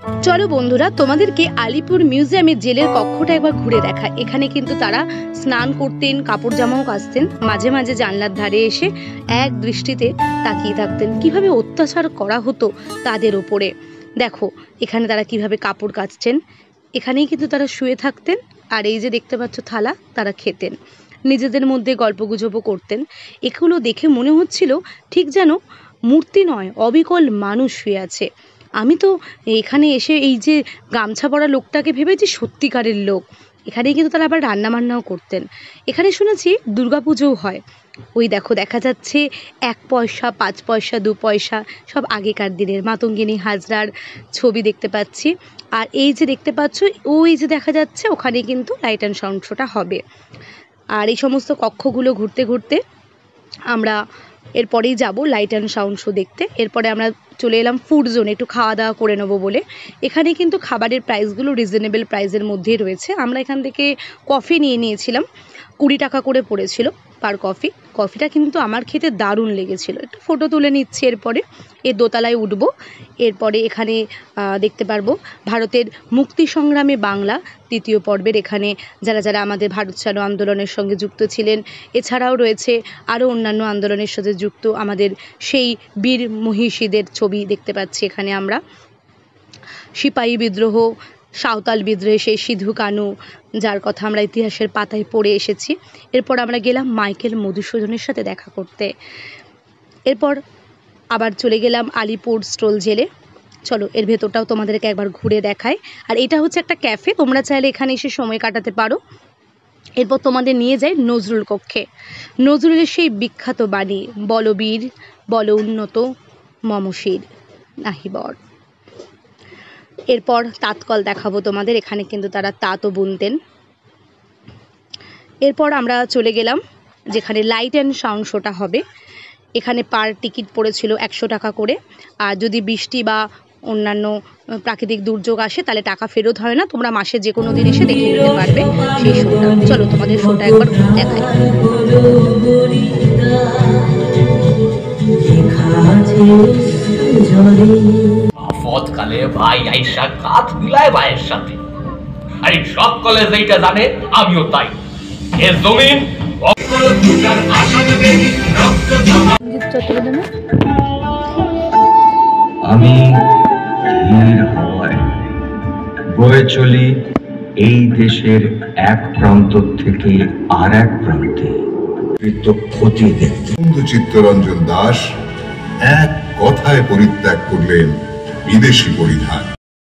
চলো বন্ধুরা, তোমাদেরকে আলিপুর মিউজিয়ামের জেলের কক্ষটা একবার ঘুরে দেখা। এখানে কিন্তু তারা স্নান করতেন, কাপড় জামাও কাচতেন, মাঝে মাঝে জানলার ধারে এসে এক দৃষ্টিতে তাকিয়ে থাকতেন কিভাবে অত্যাচার করা হতো তাদের ওপরে। দেখো এখানে তারা কিভাবে কাপড় কাচছেন, এখানেই কিন্তু তারা শুয়ে থাকতেন। আর এই যে দেখতে পাচ্ছ থালা, তারা খেতেন, নিজেদের মধ্যে গল্পগুজবও করতেন। এগুলো দেখে মনে হচ্ছিল ঠিক যেন মূর্তি নয়, অবিকল মানুষ শুয়ে আছে। আমি তো এখানে এসে এই যে গামছা পরা লোকটাকে ভেবেছি সত্যিকারের লোক। এখানেই কিন্তু তারা আবার রান্নাবান্নাও করতেন। এখানে শুনেছি দুর্গাপুজোও হয়। ওই দেখো দেখা যাচ্ছে 1 পয়সা, 5 পয়সা, 2 পয়সা সব আগেকার দিনের মাতঙ্গিনী হাজরার ছবি দেখতে পাচ্ছি। আর এই যে দেখতে পাচ্ছ, ওই যে দেখা যাচ্ছে ওখানে কিন্তু লাইট অ্যান্ড সাউন্ড শোটা হবে। আর এই সমস্ত কক্ষগুলো ঘুরতে ঘুরতে আমরা এরপরেই যাব লাইট অ্যান্ড সাউন্ড শো দেখতে। এরপরে আমরা চলে এলাম ফুড জোনে, একটু খাওয়া দাওয়া করে নেবো বলে। এখানে কিন্তু খাবারের প্রাইসগুলো রিজনেবল প্রাইসের মধ্যেই রয়েছে। আমরা এখান থেকে কফি নিয়ে নিয়েছিলাম, 20 টাকা করে পড়েছিল পার কফি। কফিটা কিন্তু আমার খেতে দারুণ লেগেছিল। একটু ফটো তুলে নিচ্ছি। এরপরে এর দোতলায় উঠবো। এরপরে এখানে দেখতে পারবো ভারতের মুক্তি সংগ্রামে বাংলা 3য় পর্বের এখানে যারা যারা আমাদের ভারত ছাড়ো আন্দোলনের সঙ্গে যুক্ত ছিলেন। এছাড়াও রয়েছে আরও অন্যান্য আন্দোলনের সাথে যুক্ত আমাদের সেই বীর মহিষীদের ছবি দেখতে পাচ্ছি এখানে আমরা। সিপাহী বিদ্রোহ, সাঁওতাল বিদ্রোহে সেই সিধু কানু, যার কথা আমরা ইতিহাসের পাতায় পড়ে এসেছি। এরপর আমরা গেলাম মাইকেল মধুসূদনের সাথে দেখা করতে। এরপর আবার চলে গেলাম আলিপুর স্ট্রোল জেলে। চলো এর ভেতরটাও তোমাদেরকে একবার ঘুরে দেখায়। আর এটা হচ্ছে একটা ক্যাফে, তোমরা চাইলে এখানে এসে সময় কাটাতে পারো। এরপর তোমাদের নিয়ে যাই নজরুল কক্ষে। নজরুলের সেই বিখ্যাত বাণী, বলবীর বল উন্নত মমশির নাহিবর। এরপর তাঁতকল দেখাবো তোমাদের, এখানে কিন্তু তারা তাঁতও বুনতেন। এরপর আমরা চলে গেলাম যেখানে লাইট অ্যান্ড সাউন্ড শোটা হবে। এখানে পার টিকিট পড়েছিল 100 টাকা করে। আর যদি বৃষ্টি বা অন্যান্য প্রাকৃতিক দুর্যোগ আসে তাহলে টাকা ফেরত হয় না, তোমরা মাসে যে কোনো দিন এসে দেখে নিতে পারবে সেই শোটা। চলো তোমাদের শোটা একবার দেখাই। আপদকালে ভাই আইসা কাঁধ মিলায় ভাইয়ের সাথে, আর এই সকলে যেটা জানে আমিও তাই। এ জমিন আমি ধীর হওয়ায় বয়ে চলি এই দেশের এক প্রান্ত থেকে আর এক প্রান্তে ক্ষতি দেখতে। বন্ধু চিত্তরঞ্জন দাস এক কথায় পরিত্যাগ করলেন বিদেশি পরিধান।